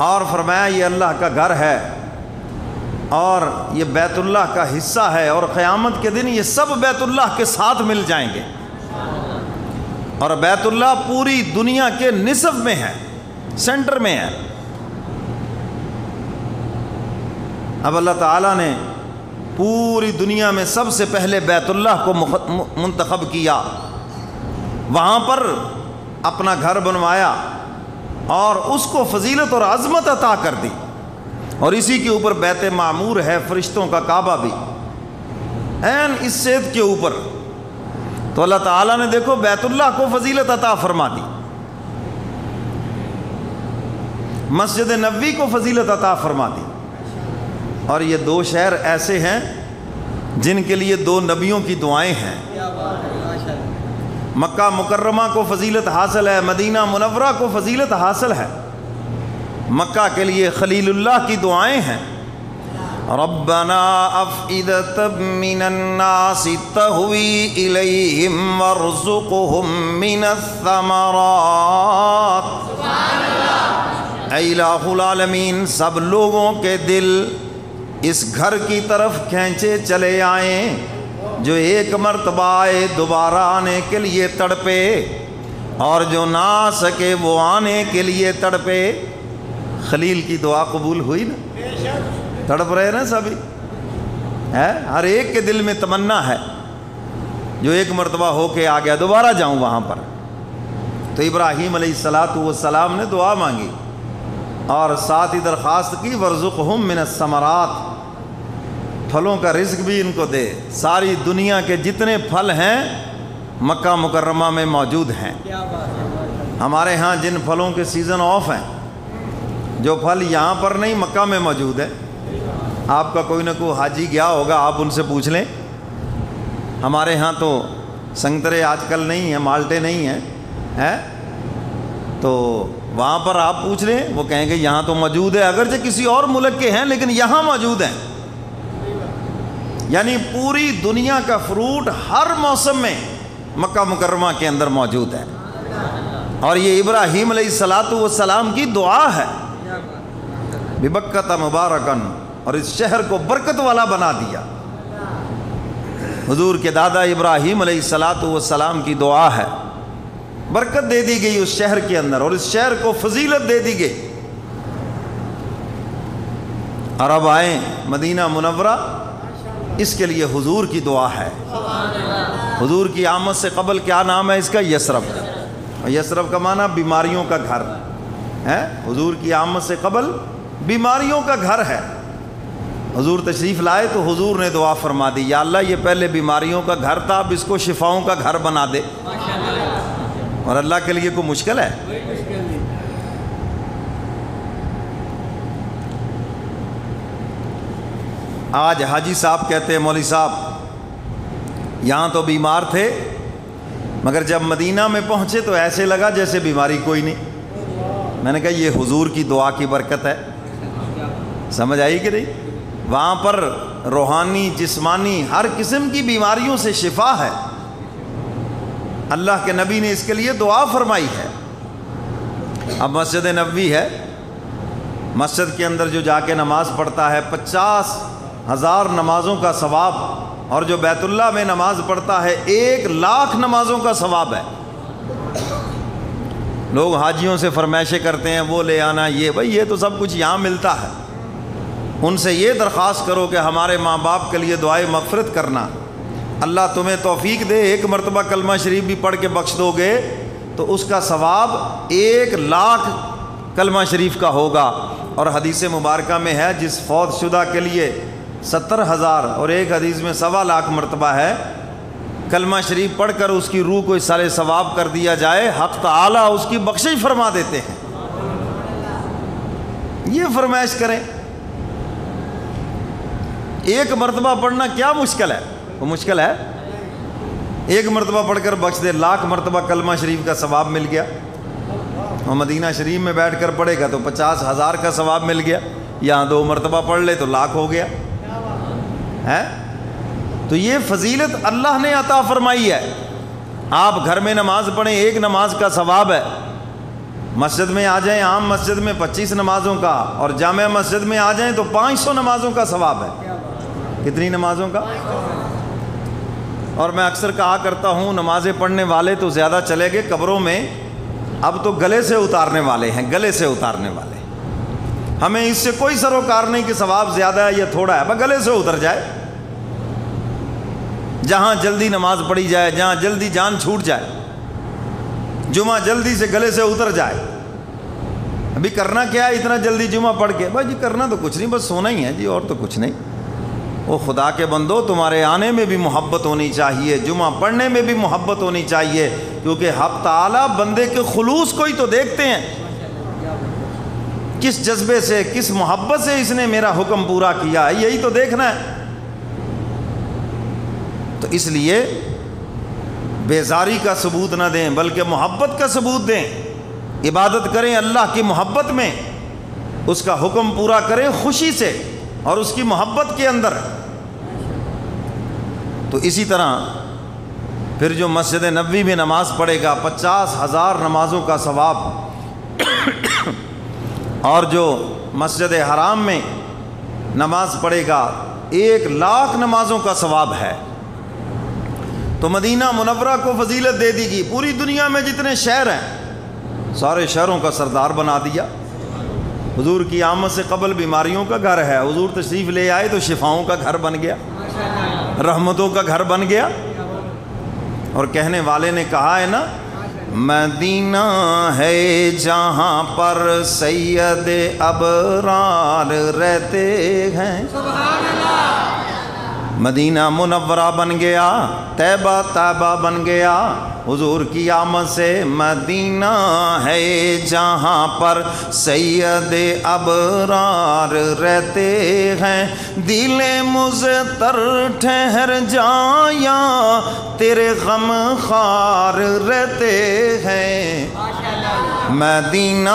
اور فرمایا یہ اللہ کا گھر ہے اور یہ بیت اللہ کا حصہ ہے، اور قیامت کے دن یہ سب بیت اللہ کے ساتھ مل جائیں گے، اور بیت اللہ پوری دنیا کے نصف میں ہے، سینٹر میں ہے۔ اب اللہ تعالیٰ نے پوری دنیا میں سب سے پہلے بیت اللہ کو منتخب کیا، وہاں پر اپنا گھر بنوایا اور اس کو فضیلت اور عظمت عطا کر دی، اور اسی کے اوپر بیت معمور ہے، فرشتوں کا کعبہ بھی عین اس سیدھ کے اوپر۔ تو اللہ تعالیٰ نے دیکھو بیت اللہ کو فضیلت عطا فرما دی، مسجد نبوی کو فضیلت عطا فرما دی، اور یہ دو شہر ایسے ہیں جن کے لیے دو نبیوں کی دعائیں ہیں۔ مکہ مکرمہ کو فضیلت حاصل ہے، مدینہ منورہ کو فضیلت حاصل ہے۔ مکہ کے لیے خلیل اللہ کی دعائیں ہیں، ربنا افئدۃ من الناس تہوی الیہم وارزقہم من الثمرات۔ اے الہ العالمین، سب لوگوں کے دل اس گھر کی طرف کھینچے چلے آئیں، جو ایک مرتبہ آئے دوبارہ آنے کے لیے تڑپے، اور جو نہ آ سکے وہ آنے کے لیے تڑپے۔ خلیل کی دعا قبول ہوئی نا؟ تڑپ رہے نا سبھی، ہر ایک کے دل میں تمنا ہے، جو ایک مرتبہ ہو کے آ گیا دوبارہ جاؤں وہاں پر۔ تو ابراہیم علیہ السلام نے دعا مانگی اور ساتھ ہی درخواست کی وارزقہم من الثمرات، پھلوں کا رزق بھی ان کو دے۔ ساری دنیا کے جتنے پھل ہیں مکہ مکرمہ میں موجود ہیں۔ ہمارے ہاں جن پھلوں کے سیزن آف ہیں، جو پھل یہاں پر نہیں مکہ میں موجود ہے، آپ کا کوئی نہ کوئی حاجی گیا ہوگا، آپ ان سے پوچھ لیں۔ ہمارے ہاں تو سنگترے آج کل نہیں ہیں، مالٹے نہیں ہیں، تو وہاں پر آپ پوچھ لیں، وہ کہیں گے یہاں تو موجود ہے، اگرچہ کسی اور ملک کے ہیں لیکن یہاں موجود ہیں۔ یعنی پوری دنیا کا فروٹ ہر موسم میں مکہ مکرمہ کے اندر موجود ہے، اور یہ ابراہیم علیہ السلام کی دعا ہے، ببکۃ مبارکن، اور اس شہر کو برکت والا بنا دیا۔ حضور کے دادا ابراہیم علیہ السلام کی دعا ہے، برکت دے دی گئی اس شہر کے اندر، اور اس شہر کو فضیلت دے دی گئی۔ اور اب آئیں مدینہ منورہ، اس کے لیے حضور کی دعا ہے۔ حضور کی آمد سے قبل کیا نام ہے اس کا؟ یثرب۔ یثرب کا معنی بیماریوں کا گھر ہے۔ حضور کی آمد سے قبل بیماریوں کا گھر ہے۔ حضور تشریف لائے تو حضور نے دعا فرما دی، یا اللہ یہ پہلے بیماریوں کا گھر تھا، اب اس کو شفاؤں کا گھر بنا دے۔ اور اللہ کے لیے کوئی مشکل ہے؟ آج حاجی صاحب کہتے ہیں مولوی صاحب یہاں تو بیمار تھے، مگر جب مدینہ میں پہنچے تو ایسے لگا جیسے بیماری کوئی نہیں۔ میں نے کہا یہ حضور کی دعا کی برکت ہے، سمجھ آئی کہ نہیں؟ وہاں پر روحانی جسمانی ہر قسم کی بیماریوں سے شفا ہے، اللہ کے نبی نے اس کے لیے دعا فرمائی ہے۔ اب مسجد نبوی ہے، مسجد کے اندر جو جا کے نماز پڑھتا ہے 50,000 نمازوں کا ثواب، اور جو بیت اللہ میں نماز پڑھتا ہے 1,00,000 نمازوں کا ثواب ہے۔ لوگ حاجیوں سے فرمائشیں کرتے ہیں وہ لے آنا، یہ بھائی یہ تو سب کچھ یہاں ملتا ہے۔ ان سے یہ درخواست کرو کہ ہمارے ماں باپ کے لیے دعائے مغفرت کرنا، اللہ تمہیں توفیق دے، 1 مرتبہ کلمہ شریف بھی پڑھ کے بخش دو گے تو اس کا ثواب 1,00,000 کلمہ شریف کا ہوگا۔ اور حدیث مبارکہ میں ہے جس فوت شدہ کے لیے 70,000 اور ایک حدیث میں 1,25,000 مرتبہ ہے کلمہ شریف پڑھ کر اس کی روح کو اس سارے ثواب کر دیا جائے، حق تعالیٰ اس کی بخشش فرما دیتے ہیں۔ یہ فرمائش کریں، 1 مرتبہ پڑھنا کیا مشکل ہے؟ وہ مشکل ہے؟ 1 مرتبہ پڑھ کر بخش دے، 1,00,000 مرتبہ کلمہ شریف کا ثواب مل گیا۔ اور مدینہ شریف میں بیٹھ کر پڑھے گا تو 50,000 کا ثواب مل گیا، یہاں 2 مرتبہ پڑھ لے تو 1,00,000 ہو گیا ہے۔ تو یہ فضیلت اللہ نے عطا فرمائی ہے۔ آپ گھر میں نماز پڑھیں، 1 نماز کا ثواب ہے۔ مسجد میں آ جائیں، عام مسجد میں 25 نمازوں کا، اور جامع مسجد میں آ جائیں تو 500 نمازوں کا ثواب ہے۔ کتنی نمازوں کا؟ اور میں اکثر کہا کرتا ہوں نمازیں پڑھنے والے تو زیادہ چلے گئے قبروں میں، اب تو گلے سے اتارنے والے ہیں، گلے سے اتارنے والے۔ ہمیں اس سے کوئی سروکار نہیں کہ ثواب زیادہ ہے یا تھوڑا ہے، بس گلے سے اتر جائے، جہاں جلدی نماز پڑھی جائے، جہاں جلدی جان چھوٹ جائے، جمعہ جلدی سے گلے سے اتر جائے۔ ابھی کرنا کیا ہے اتنا جلدی جمعہ پڑھ کے؟ بھائی جی کرنا تو کچھ نہیں، بس سونا ہی ہے جی، اور تو کچھ نہیں۔ وہ خدا کے بندو، تمہارے آنے میں بھی محبت ہونی چاہیے، جمعہ پڑھنے میں بھی محبت ہونی چاہیے، کیونکہ حق تعالیٰ بندے کے خلوص کو ہی تو دیکھتے ہیں، کس جذبے سے، کس محبت سے اس نے میرا حکم پورا کیا ہے، یہی تو دیکھنا ہے۔ تو اس لیے بیزاری کا ثبوت نہ دیں بلکہ محبت کا ثبوت دیں، عبادت کریں اللہ کی محبت میں، اس کا حکم پورا کریں خوشی سے اور اس کی محبت کے اندر۔ تو اسی طرح پھر جو مسجد نبوی میں نماز پڑھے گا 50,000 نمازوں کا ثواب، اور جو مسجد حرام میں نماز پڑھے گا 1,00,000 نمازوں کا ثواب ہے۔ تو مدینہ منورہ کو فضیلت دے دی گئی، پوری دنیا میں جتنے شہر ہیں سارے شہروں کا سردار بنا دیا۔ حضور کی آمد سے قبل بیماریوں کا گھر ہے، حضور تشریف لے آئے تو شفاؤں کا گھر بن گیا، رحمتوں کا گھر بن گیا۔ اور کہنے والے نے کہا ہے نا، مدینہ ہے جہاں پر سید ابرار رہتے ہیں۔ مدینہ منورہ بن گیا، طیبہ طیبہ بن گیا حضور کی آمد سے۔ مدینہ ہے جہاں پر سید ابرار رہتے ہیں، دل مضطر ٹھہر جایاں تیرے غم خار رہتے ہیں۔ مدینہ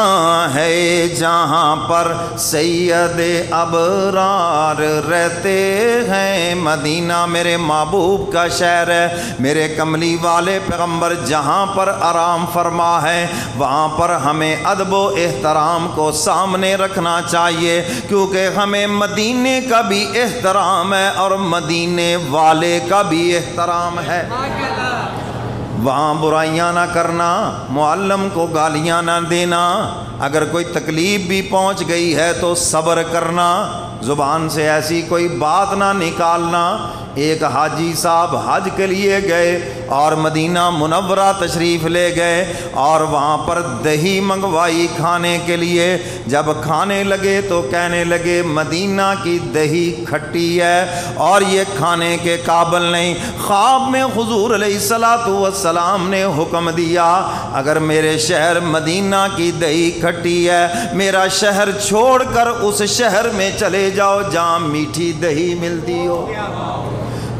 ہے جہاں پر سید ابرار رہتے ہیں، مدینہ میرے محبوب کا شہر ہے، میرے کملی والے پیغمبر جہاں پر آرام فرما ہے، وہاں پر ہمیں ادب و احترام کو سامنے رکھنا چاہیے، کیونکہ ہمیں مدینے کا بھی احترام ہے اور مدینے والے کا بھی احترام ہے۔ وہاں برائیاں نہ کرنا، معلم کو گالیاں نہ دینا، اگر کوئی تکلیف بھی پہنچ گئی ہے تو صبر کرنا، زبان سے ایسی کوئی بات نہ نکالنا۔ ایک حاجی صاحب حج کے لیے گئے اور مدینہ منورہ تشریف لے گئے اور وہاں پر دہی منگوائی کھانے کے لیے۔ جب کھانے لگے تو کہنے لگے مدینہ کی دہی کھٹی ہے اور یہ کھانے کے قابل نہیں۔ خواب میں حضور علیہ الصلوۃ والسلام نے حکم دیا، اگر میرے شہر مدینہ کی دہی کھٹی ہے، میرا شہر چھوڑ کر اس شہر میں چلے جاؤ جہاں میٹھی دہی ملتی ہو۔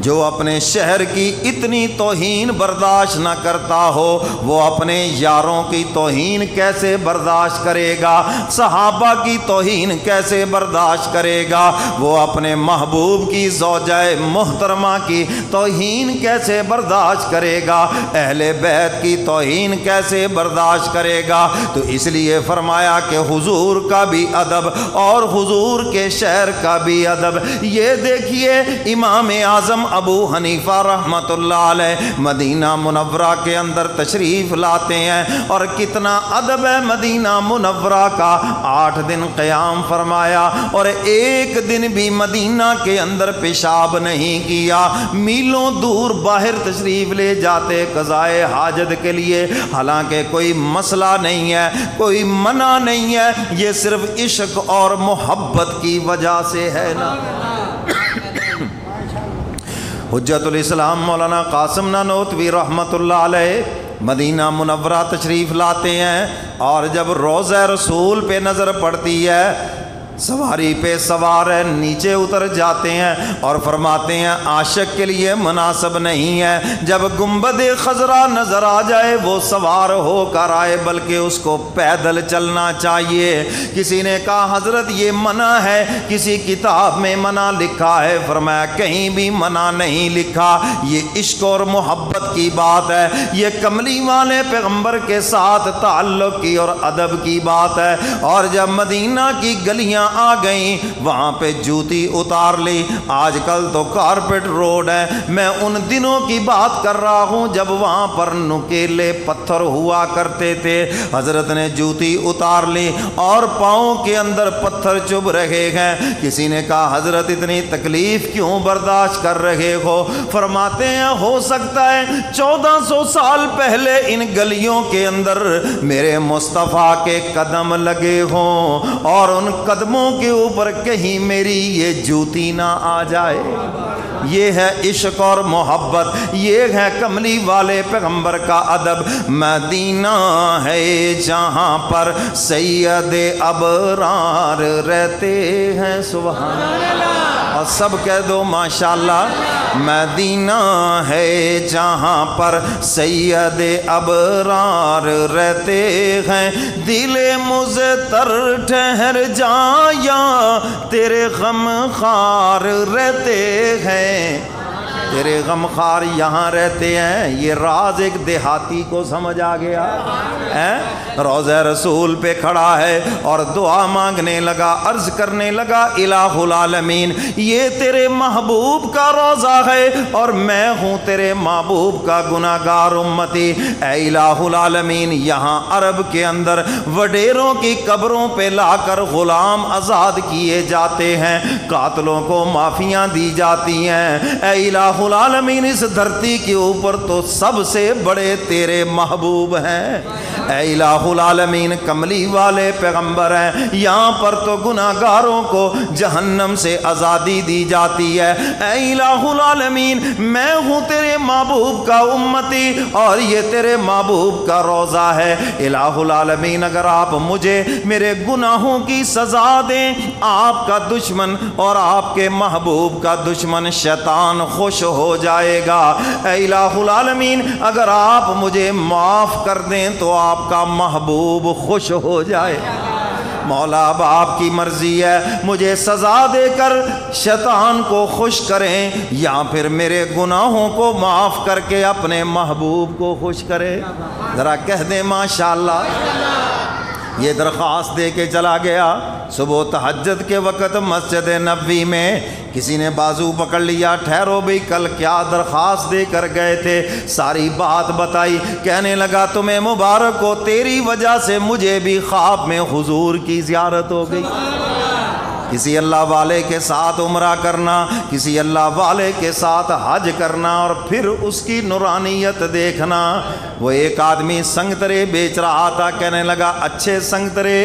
جو اپنے شہر کی اتنی توہین برداشت نہ کرتا ہو وہ اپنے یاروں کی توہین کیسے برداشت کرے گا؟ صحابہ کی توہین کیسے برداشت کرے گا؟ وہ اپنے محبوب کی زوجہ محترمہ کی توہین کیسے برداشت کرے گا؟ اہل بیت کی توہین کیسے برداشت کرے گا؟ تو اس لیے فرمایا کہ حضور کا بھی ادب اور حضور کے شہر کا بھی ادب۔ یہ دیکھیے امام اعظم ابو حنیفہ رحمۃ اللہ علیہ مدینہ منورہ کے اندر تشریف لاتے ہیں اور کتنا ادب ہے مدینہ منورہ کا۔ 8 دن قیام فرمایا اور ایک دن بھی مدینہ کے اندر پیشاب نہیں کیا۔ میلوں دور باہر تشریف لے جاتے قضائے حاجت کے لیے، حالانکہ کوئی مسئلہ نہیں ہے، کوئی منع نہیں ہے، یہ صرف عشق اور محبت کی وجہ سے ہے نا۔ حجت الاسلام مولانا قاسم نانوتوی رحمۃ اللہ علیہ مدینہ منورہ تشریف لاتے ہیں اور جب روضہ رسول پہ نظر پڑتی ہے، سواری پہ سوار ہے، نیچے اتر جاتے ہیں اور فرماتے ہیں عاشق کے لیے مناسب نہیں ہے جب گنبد خضرا نظر آ جائے وہ سوار ہو کر آئے، بلکہ اس کو پیدل چلنا چاہیے۔ کسی نے کہا حضرت یہ منع ہے، کسی کتاب میں منع لکھا ہے؟ فرمایا کہیں بھی منع نہیں لکھا، یہ عشق اور محبت کی بات ہے، یہ کملی والے پیغمبر کے ساتھ تعلق کی اور ادب کی بات ہے۔ اور جب مدینہ کی گلیاں آ گئیں وہاں پہ جوتی اتار لی۔ آج کل تو کارپیٹ روڈ ہے، میں ان دنوں کی بات کر رہا ہوں جب وہاں پر نکیلے پتھر ہوا کرتے تھے۔ حضرت نے جوتی اتار لی اور پاؤں کے اندر پتھر چبھ رہے ہیں۔ کسی نے کہا حضرت اتنی تکلیف کیوں برداشت کر رہے ہو؟ فرماتے ہیں ہو سکتا ہے 1400 سال پہلے ان گلیوں کے اندر میرے مصطفیٰ کے قدم لگے ہوں اور ان قدموں کے اوپر کہیں میری یہ جوتی نہ آ جائے۔ یہ ہے عشق اور محبت، یہ ہے کملی والے پیغمبر کا ادب۔ مدینہ ہے جہاں پر سید ابرار رہتے ہیں، سبحان اللہ، اور سب کہہ دو ماشاءاللہ۔ مدینہ ہے جہاں پر سید ابرار رہتے ہیں، دل مضطر ٹھہر جایا تیرے غم خار رہتے ہیں۔ تیرے غم خار یہاں رہتے ہیں، یہ راز ایک دیہاتی کو سمجھ آ گیا ہے۔ روضہ رسول پہ کھڑا ہے اور دعا مانگنے لگا، عرض کرنے لگا الہ العالمین یہ تیرے محبوب کا روضہ ہے اور میں ہوں تیرے محبوب کا گناہ گار امتی۔ اے الہ العالمین یہاں عرب کے اندر وڈیروں کی قبروں پہ لا کر غلام آزاد کیے جاتے ہیں، قاتلوں کو معافیاں دی جاتی ہیں۔ اے الہ العالمین اس دھرتی کے اوپر تو سب سے بڑے تیرے محبوب ہیں۔ اے الہ العالمین کملی والے پیغمبر ہیں، یہاں پر تو گناہ گاروں کو جہنم سے آزادی دی جاتی ہے۔ اے الہ العالمین میں ہوں تیرے محبوب کا امتی اور یہ تیرے محبوب کا روضہ ہے۔ الہ العالمین اگر آپ مجھے میرے گناہوں کی سزا دیں، آپ کا دشمن اور آپ کے محبوب کا دشمن شیطان خوش ہو جائے گا۔ اے الہ العالمین اگر آپ مجھے معاف کر دیں تو آپ کا محبوب خوش ہو جائے۔ مولا اب آپ کی مرضی ہے، مجھے سزا دے کر شیطان کو خوش کریں یا پھر میرے گناہوں کو معاف کر کے اپنے محبوب کو خوش کرے۔ ذرا کہہ دیں ماشاءاللہ۔ یہ درخواست دے کے چلا گیا۔ صبح تہجد کے وقت مسجد نبوی میں کسی نے بازو پکڑ لیا، ٹھہرو بھئی کل کیا درخواست دے کر گئے تھے؟ ساری بات بتائی۔ کہنے لگا تمہیں مبارک ہو، تیری وجہ سے مجھے بھی خواب میں حضور کی زیارت ہو گئی۔ کسی اللہ والے کے ساتھ عمرہ کرنا، کسی اللہ والے کے ساتھ حج کرنا اور پھر اس کی نورانیت دیکھنا۔ وہ ایک آدمی سنگترے بیچ رہا تھا، کہنے لگا اچھے سنگترے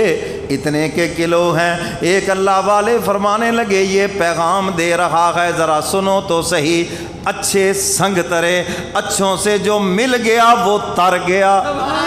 اتنے کے کلو ہیں۔ ایک اللہ والے فرمانے لگے یہ پیغام دے رہا ہے، ذرا سنو تو صحیح۔ اچھے سنگترے، اچھوں سے جو مل گیا وہ تر گیا۔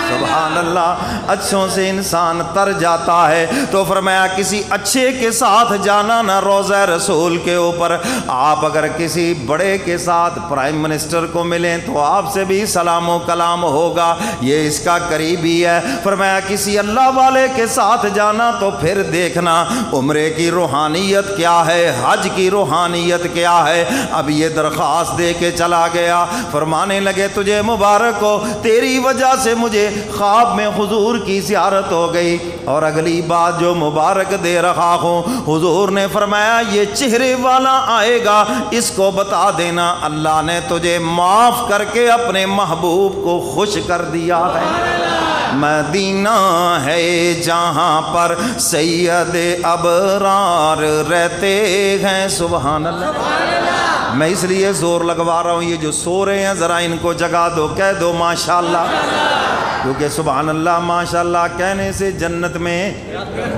سبحان اللہ۔ اچھوں سے انسان تر جاتا ہے۔ تو فرمایا کسی اچھے کے ساتھ جانا نہ روضہ رسول کے اوپر۔ آپ اگر کسی بڑے کے ساتھ پرائم منسٹر کو ملیں تو آپ سے بھی سلام و کلام ہوگا، یہ اس کا قریبی ہے۔ فرمایا کسی اللہ والے کے ساتھ جانا تو پھر دیکھنا عمرے کی روحانیت کیا ہے، حج کی روحانیت کیا ہے۔ اب یہ درخواست دے کے چلا گیا، فرمانے لگے تجھے مبارک ہو، تیری وجہ سے مجھے خواب میں حضور کی زیارت ہو گئی۔ اور اگلی بات جو مبارک دے رہا ہوں، حضور نے فرمایا یہ چہرے والا آئے گا، اس کو بتا دینا اللہ نے تجھے معاف کر کے اپنے محبوب کو خوش کر دیا ہے۔ مدینہ ہے جہاں پر سید ابرار رہتے ہیں، سبحان اللہ۔ میں اس لیے زور لگوا رہا ہوں، یہ جو سو رہے ہیں ذرا ان کو جگا دو، کہہ دو ماشاءاللہ، کیونکہ سبحان اللہ ماشاءاللہ کہنے سے جنت میں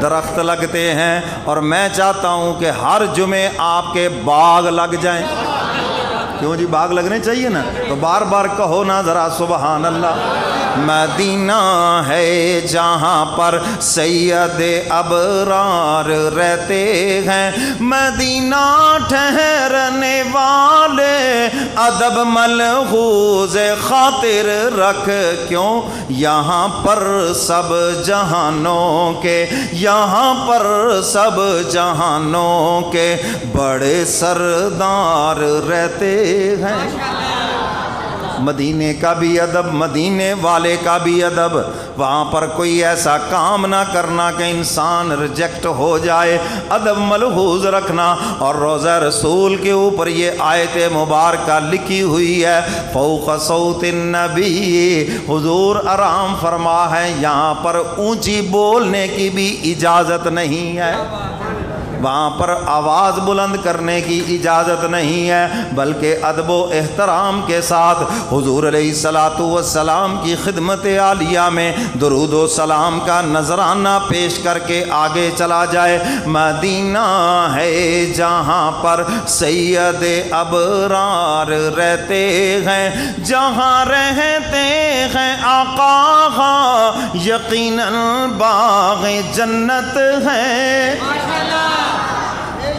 درخت لگتے ہیں، اور میں چاہتا ہوں کہ ہر جمعے آپ کے باغ لگ جائیں۔ کیوں جی، باغ لگنے چاہیے نا، تو بار بار کہو نا ذرا سبحان اللہ۔ مدینہ ہے جہاں پر سید ابرار رہتے ہیں، مدینہ ٹھہرنے والے ادب ملحوظ خاطر رکھ، کیوں یہاں پر سب جہانوں کے، یہاں پر سب جہانوں کے بڑے سردار رہتے ہیں۔ مدینے کا بھی ادب، مدینے والے کا بھی ادب، وہاں پر کوئی ایسا کام نہ کرنا کہ انسان ریجیکٹ ہو جائے، ادب ملحوظ رکھنا۔ اور روضہ رسول کے اوپر یہ آیت مبارکہ لکھی ہوئی ہے، فوق صوت النبی، حضور آرام فرما ہے، یہاں پر اونچی بولنے کی بھی اجازت نہیں ہے، وہاں پر آواز بلند کرنے کی اجازت نہیں ہے، بلکہ ادب و احترام کے ساتھ حضور علیہ الصلوۃ والسلام کی خدمت عالیہ میں درود و سلام کا نذرانہ پیش کر کے آگے چلا جائے۔ مدینہ ہے جہاں پر سید ابرار رہتے ہیں، جہاں رہتے ہیں آقا یقیناً باغ جنت ہے۔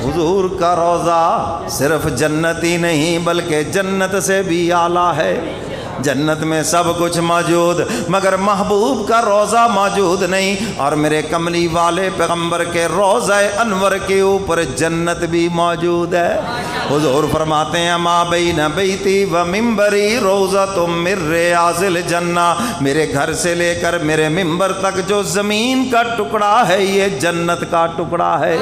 حضور کا روضہ صرف جنت ہی نہیں بلکہ جنت سے بھی اعلیٰ ہے۔ جنت میں سب کچھ موجود مگر محبوب کا روضہ موجود نہیں، اور میرے کملی والے پیغمبر کے روضہ انور کے اوپر جنت بھی موجود ہے۔ حضور فرماتے ہیں ما بین بیتی و منبری روضۃ من ریاض الجنہ، میرے گھر سے لے کر میرے منبر تک جو زمین کا ٹکڑا ہے یہ جنت کا ٹکڑا ہے۔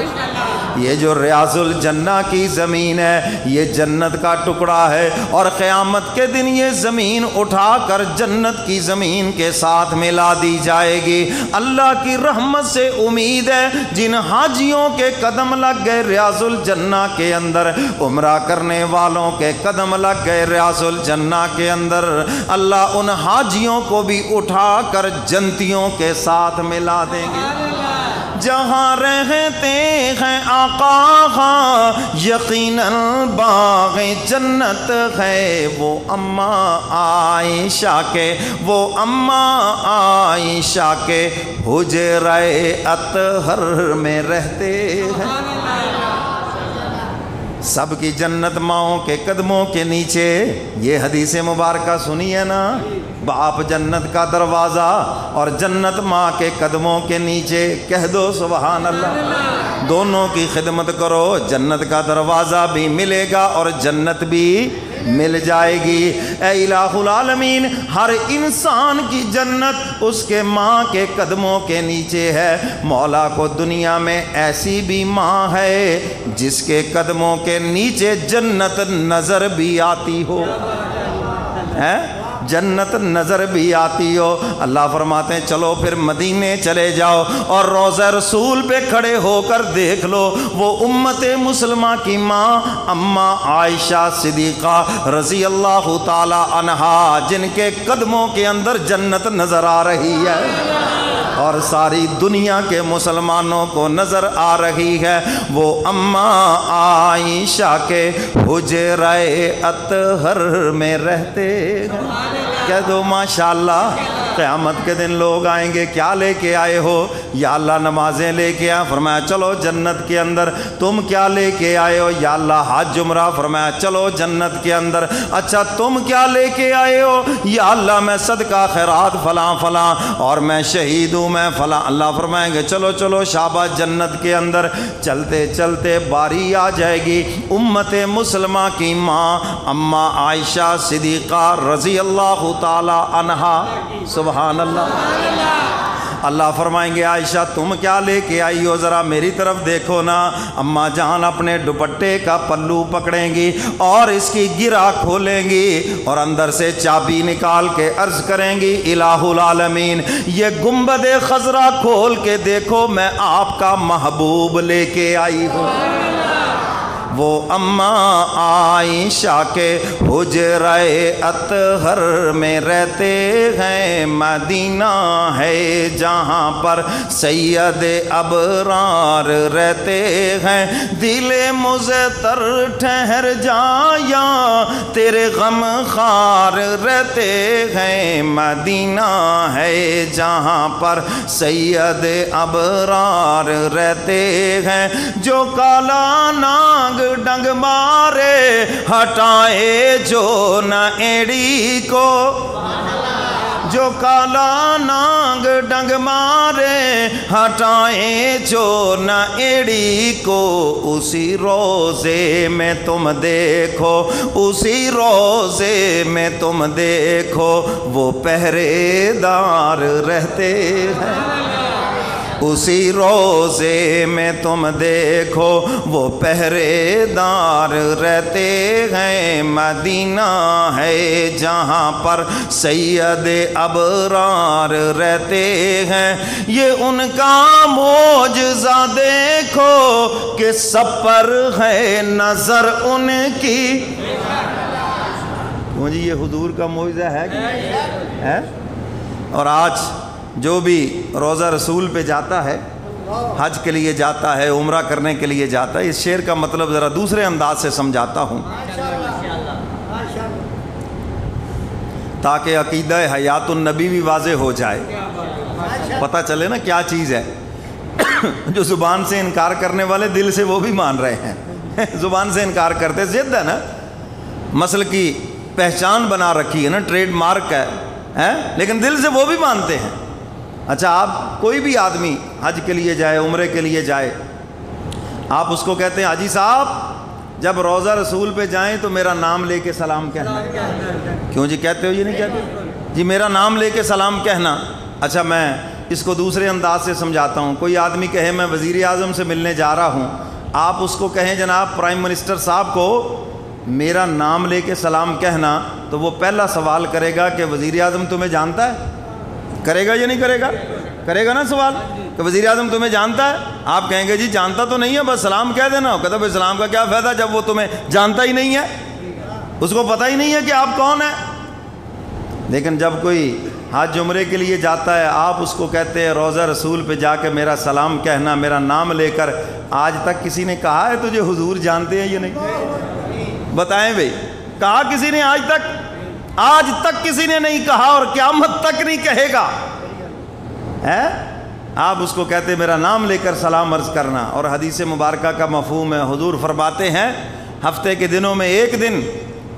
یہ جو ریاض الجنہ کی زمین ہے یہ جنت کا ٹکڑا ہے، اور قیامت کے دن یہ زمین اٹھا کر جنت کی زمین کے ساتھ ملا دی جائے گی۔ اللہ کی رحمت سے امید ہے جن حاجیوں کے قدم لگ گئے ریاض الجنہ کے اندر، عمرہ کرنے والوں کے قدم لگ گئے ریاض الجنہ کے اندر، اللہ ان حاجیوں کو بھی اٹھا کر جنتیوں کے ساتھ ملا دیں گے۔ جہاں رہتے ہیں آقا یقیناً باغ جنت ہے، وہ اماں عائشہ کے، وہ اماں عائشہ کے حجرہ اطہر میں رہتے ہیں۔ سب کی جنت ماؤں کے قدموں کے نیچے، یہ حدیث مبارکہ سنی ہے نا، باپ جنت کا دروازہ اور جنت ماں کے قدموں کے نیچے، کہہ دو سبحان اللہ۔ دونوں کی خدمت کرو، جنت کا دروازہ بھی ملے گا اور جنت بھی مل جائے گی۔ اے الہ العالمین، ہر انسان کی جنت اس کے ماں کے قدموں کے نیچے ہے۔ مولا کو دنیا میں ایسی بھی ماں ہے جس کے قدموں کے نیچے جنت نظر بھی آتی ہو، جنت نظر بھی آتی ہو۔ اللہ فرماتے ہیں چلو پھر مدینے چلے جاؤ اور روضہ رسول پہ کھڑے ہو کر دیکھ لو وہ امت مسلمہ کی ماں اماں عائشہ صدیقہ رضی اللہ تعالی عنہا، جن کے قدموں کے اندر جنت نظر آ رہی ہے اور ساری دنیا کے مسلمانوں کو نظر آ رہی ہے۔ وہ اماں عائشہ کے حجرہ اطہر میں رہتے ہیں، کہہ دو ماشاءاللہ۔ قیامت کے دن لوگ آئیں گے، کیا لے کے آئے ہو؟ یا اللہ نمازیں لے کے آیا، فرمایا چلو جنت کے اندر۔ تم کیا لے کے آئے ہو؟ یا اللہ حج عمرہ، فرمایا چلو جنت کے اندر۔ اچھا تم کیا لے کے آئے ہو؟ یا اللہ میں صدقہ خیرات فلاں فلاں، اور میں شہید ہوں، میں فلاں۔ اللہ فرمائیں گے چلو چلو شاباش جنت کے اندر۔ چلتے چلتے باری آ جائے گی امت مسلمہ کی ماں اماں عائشہ صدیقہ رضی اللہ تعالی عنہا، سبحان اللہ۔ اللہ فرمائیں گے عائشہ تم کیا لے کے آئی ہو؟ ذرا میری طرف دیکھو نا۔ اماں جان اپنے دوپٹے کا پلو پکڑیں گی اور اس کی گرہ کھولیں گی اور اندر سے چابی نکال کے عرض کریں گی الہ العالمین یہ گنبد خضرا کھول کے دیکھو، میں آپ کا محبوب لے کے آئی ہوں۔ وہ اماں عائشہ کے حجرۂ اطہر میں رہتے ہیں، مدینہ ہے جہاں پر سید ابرار رہتے ہیں۔ دل مزتر ٹھہر جایا تیرے غم خار رہتے ہیں، مدینہ ہے جہاں پر سید ابرار رہتے ہیں۔ جو کالا نانگ ڈنگ مارے ہٹائے جو نہ ایڑی کو، جو کالا نانگ ڈنگ مارے ہٹائے جو نہ ایڑی کو، اسی روزے میں تم دیکھو، اسی روزے میں تم دیکھو وہ پہرے دار رہتے ہیں، اسی روزے میں تم دیکھو وہ پہرے دار رہتے ہیں۔ مدینہ ہے جہاں پر سید ابرار رہتے ہیں۔ یہ ان کا معجزہ دیکھو کہ سب پر ہے نظر ان کی۔ جی یہ حضور کا معجزہ ہے کہ اور آج جو بھی روزہ رسول پہ جاتا ہے، حج کے لیے جاتا ہے، عمرہ کرنے کے لیے جاتا ہے، اس شعر کا مطلب ذرا دوسرے انداز سے سمجھاتا ہوں تاکہ عقیدہ حیات النبی بھی واضح ہو جائے، پتہ چلے نا کیا چیز ہے۔ جو زبان سے انکار کرنے والے دل سے وہ بھی مان رہے ہیں، زبان سے انکار کرتے ضد ہے نا، مسل کی پہچان بنا رکھی ہے نا، ٹریڈ مارک ہے، لیکن دل سے وہ بھی مانتے ہیں۔ اچھا آپ کوئی بھی آدمی حج کے لیے جائے، عمرے کے لیے جائے، آپ اس کو کہتے ہیں حاجی صاحب جب روزہ رسول پہ جائیں تو میرا نام لے کے سلام کہنا۔ کیوں جی کہتے ہو؟ یہ نہیں کہتے جی میرا نام لے کے سلام کہنا۔ اچھا میں اس کو دوسرے انداز سے سمجھاتا ہوں۔ کوئی آدمی کہے میں وزیر اعظم سے ملنے جا رہا ہوں، آپ اس کو کہیں جناب پرائم منسٹر صاحب کو میرا نام لے کے سلام کہنا، تو وہ پہلا سوال کرے گا کہ وزیر اعظم تمہیں جانتا ہے؟ کرے گا یا نہیں کرے گا؟ کرے گا نا سوال کہ وزیر اعظم تمہیں جانتا ہے؟ آپ کہیں گے جی جانتا تو نہیں ہے، بس سلام کہہ دینا۔ کہتا ہے سلام کا کیا فائدہ جب وہ تمہیں جانتا ہی نہیں ہے، اس کو پتہ ہی نہیں ہے کہ آپ کون ہیں۔ لیکن جب کوئی حج عمرے کے لیے جاتا ہے، آپ اس کو کہتے ہیں روزہ رسول پہ جا کے میرا سلام کہنا، میرا نام لے کر۔ آج تک کسی نے کہا ہے تجھے حضور جانتے ہیں یا نہیں؟ بتائیں بھئی، کہا کسی نے آج تک؟ آج تک کسی نے نہیں کہا اور قیامت تک نہیں کہے گا ہے؟ آپ اس کو کہتے میرا نام لے کر سلام عرض کرنا۔ اور حدیث مبارکہ کا مفہوم ہے، حضور فرماتے ہیں ہفتے کے دنوں میں ایک دن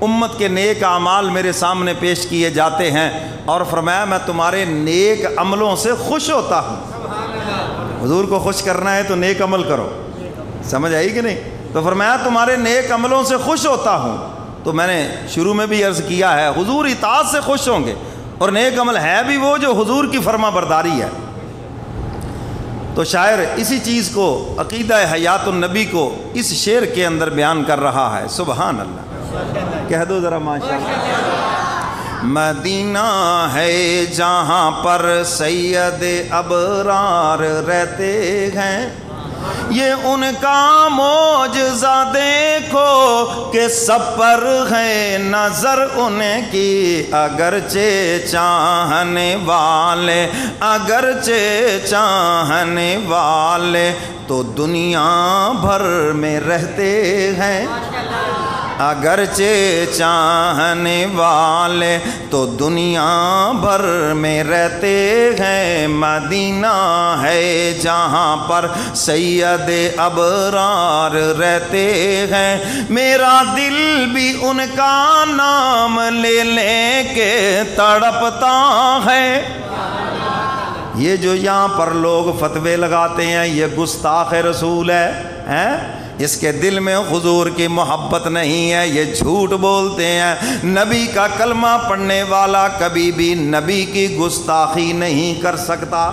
امت کے نیک اعمال میرے سامنے پیش کیے جاتے ہیں اور فرمایا میں تمہارے نیک عملوں سے خوش ہوتا ہوں۔ حضور کو خوش کرنا ہے تو نیک عمل کرو، سمجھ آئی کہ نہیں؟ تو فرمایا تمہارے نیک عملوں سے خوش ہوتا ہوں۔ تو میں نے شروع میں بھی عرض کیا ہے حضور اطاعت سے خوش ہوں گے، اور نیک عمل ہے بھی وہ جو حضور کی فرما برداری ہے۔ تو شاعر اسی چیز کو، عقیدہ حیات النبی کو اس شعر کے اندر بیان کر رہا ہے۔ سبحان اللہ، کہہ دو ذرا ماشاءاللہ۔ مدینہ ہے جہاں پر سید ابرار رہتے ہیں، یہ ان کا معجزہ دیکھو کہ سب پر ہے نظر ان کی، اگرچہ چاہنے والے، اگرچہ چاہنے والے تو دنیا بھر میں رہتے ہیں۔ اگرچہ چاہنے والے تو دنیا بھر میں رہتے ہیں، مدینہ ہے جہاں پر سید ابرار رہتے ہیں، میرا دل بھی ان کا نام لے لے کے تڑپتا ہے۔ یہ جو یہاں پر لوگ فتوے لگاتے ہیں یہ گستاخ رسول ہے، اس کے دل میں حضور کی محبت نہیں ہے، یہ جھوٹ بولتے ہیں۔ نبی کا کلمہ پڑھنے والا کبھی بھی نبی کی گستاخی نہیں کر سکتا،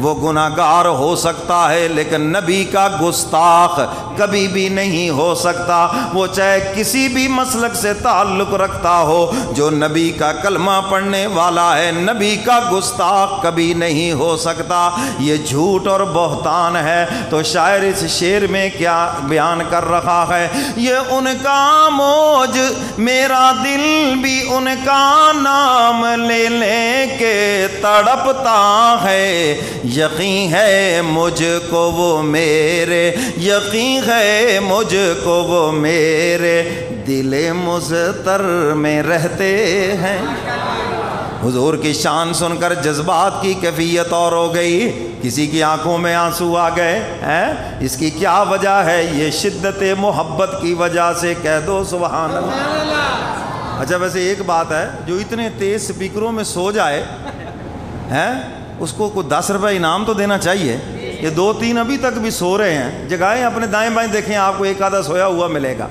وہ گناہگار ہو سکتا ہے لیکن نبی کا گستاخ کبھی بھی نہیں ہو سکتا، وہ چاہے کسی بھی مسلک سے تعلق رکھتا ہو، جو نبی کا کلمہ پڑھنے والا ہے نبی کا گستاخ کبھی نہیں ہو سکتا۔ یہ جھوٹ اور بہتان ہے۔ تو شاعر اس شعر میں کیا بیان کر رہا ہے؟ یہ ان کا موج میرا دل بھی ان کا نام لے لے کے تڑپتا ہے، یقین ہے مجھ کو وہ میرے، یقین ہے مجھ کو وہ میرے دل مضطر میں رہتے ہیں۔ حضور کی شان سن کر جذبات کی کیفیت اور ہو گئی، کسی کی آنکھوں میں آنسو آ گئے ہیں۔ اس کی کیا وجہ ہے؟ یہ شدت محبت کی وجہ سے، کہہ دو سبحان اللہ۔ اچھا ویسے ایک بات ہے، جو اتنے تیز سپیکروں میں سو جائے ہیں اس کو کوئی 10 روپے انعام تو دینا چاہیے۔ یہ 2-3 ابھی تک بھی سو رہے ہیں، جگائیں اپنے دائیں بائیں دیکھیں، آپ کو ایک آدھا سویا ہوا ملے گا۔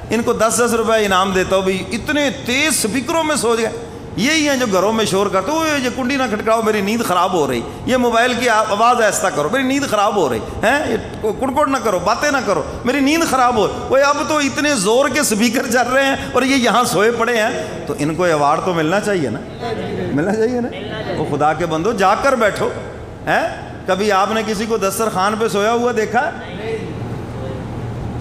ان کو 10-10 روپے انعام دیتا ہوں بھی، اتنے تیز سپیکروں میں سو گئے۔ یہی ہیں جو گھروں میں شور کرتے ہو، یہ کنڈی نہ کھٹکاؤ میری نیند خراب ہو رہی، یہ موبائل کی آواز ایسا کرو میری نیند خراب ہو رہی ہے، کڑکڑ نہ کرو، باتیں نہ کرو میری نیند خراب ہو۔ وہ اب تو اتنے زور کے سپیکر چل رہے ہیں اور یہ یہاں سوئے پڑے ہیں، تو ان کو ایوارڈ تو ملنا چاہیے نا، ملنا چاہیے نا۔ وہ خدا کے بندو جاگ کر بیٹھو۔ کبھی آپ نے کسی کو دسترخوان پہ سویا ہوا دیکھا؟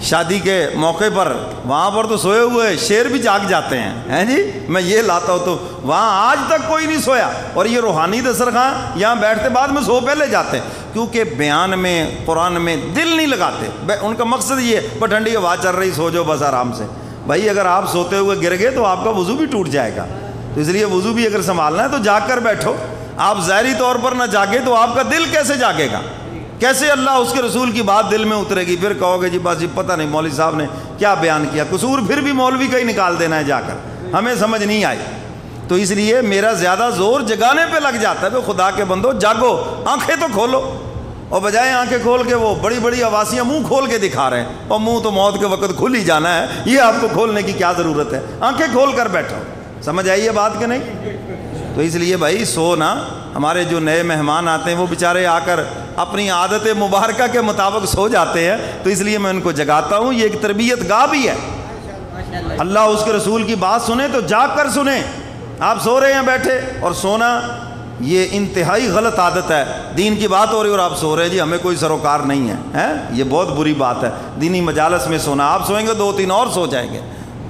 شادی کے موقع پر وہاں پر تو سوئے ہوئے شیر بھی جاگ جاتے ہیں جی، میں یہ لاتا ہوں، تو وہاں آج تک کوئی نہیں سویا۔ اور یہ روحانی دسترخوان یہاں بیٹھتے بعد میں سو پہلے جاتے ہیں، کیونکہ بیان میں قرآن میں دل نہیں لگاتے۔ ان کا مقصد یہ ہے بس ٹھنڈی ہوا چل رہی سو جاؤ بس آرام سے۔ بھائی اگر آپ سوتے ہوئے گر گئے تو آپ کا وضو بھی ٹوٹ جائے گا، تو اس لیے وضو بھی اگر سنبھالنا ہے تو جاگ کر بیٹھو۔ آپ ظاہری طور پر نہ جاگے تو آپ کا دل کیسے جاگے گا؟ کیسے اللہ اس کے رسول کی بات دل میں اترے گی؟ پھر کہو گے جی بس پتہ نہیں مولوی صاحب نے کیا بیان کیا، قصور پھر بھی مولوی کا ہی نکال دینا ہے جا کر، ہمیں سمجھ نہیں آئی۔ تو اس لیے میرا زیادہ زور جگانے پہ لگ جاتا ہے۔ تو خدا کے بندو جاگو، آنکھیں تو کھولو، اور بجائے آنکھیں کھول کے وہ بڑی بڑی آواسیاں منہ کھول کے دکھا رہے ہیں، اور منہ تو موت کے وقت کھل ہی جانا ہے، یہ آپ کو کھولنے کی کیا ضرورت ہے؟ آنکھیں کھول کر بیٹھو۔ سمجھ آئی یہ بات کہ نہیں؟ تو اس لیے بھائی سونا، ہمارے جو نئے مہمان آتے ہیں وہ بیچارے آ کر اپنی عادت مبارکہ کے مطابق سو جاتے ہیں، تو اس لیے میں ان کو جگاتا ہوں۔ یہ ایک تربیت گاہ بھی ہے، اللہ اس کے رسول کی بات سنیں تو جاگ کر سنیں۔ آپ سو رہے ہیں بیٹھے، اور سونا یہ انتہائی غلط عادت ہے۔ دین کی بات ہو رہی اور آپ سو رہے ہیں، جی ہمیں کوئی سروکار نہیں ہے، یہ بہت بری بات ہے۔ دینی مجالس میں سونا، آپ سوئیں گے 2-3 اور سو جائیں گے۔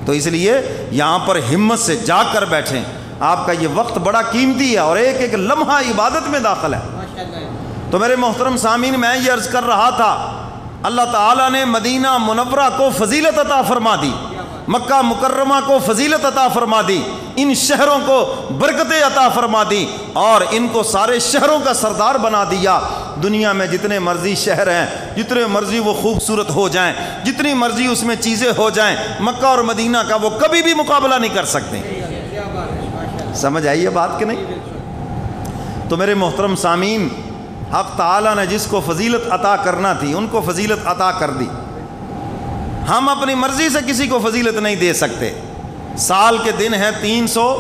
تو اس لیے یہاں پر ہمت سے جاگ کر بیٹھیں، آپ کا یہ وقت بڑا قیمتی ہے اور ایک ایک لمحہ عبادت میں داخل ہے۔ تو میرے محترم سامعین، میں یہ عرض کر رہا تھا، اللہ تعالیٰ نے مدینہ منورہ کو فضیلت عطا فرما دی، مکہ مکرمہ کو فضیلت عطا فرما دی، ان شہروں کو برکتیں عطا فرما دی، اور ان کو سارے شہروں کا سردار بنا دیا۔ دنیا میں جتنے مرضی شہر ہیں، جتنے مرضی وہ خوبصورت ہو جائیں، جتنی مرضی اس میں چیزیں ہو جائیں، مکہ اور مدینہ کا وہ کبھی بھی مقابلہ نہیں کر سکتے۔ سمجھ آئی یہ بات کہ نہیں؟ تو میرے محترم سامعین، حق تعالیٰ نے جس کو فضیلت عطا کرنا تھی ان کو فضیلت عطا کر دی۔ ہم اپنی مرضی سے کسی کو فضیلت نہیں دے سکتے۔ سال کے دن ہیں 365،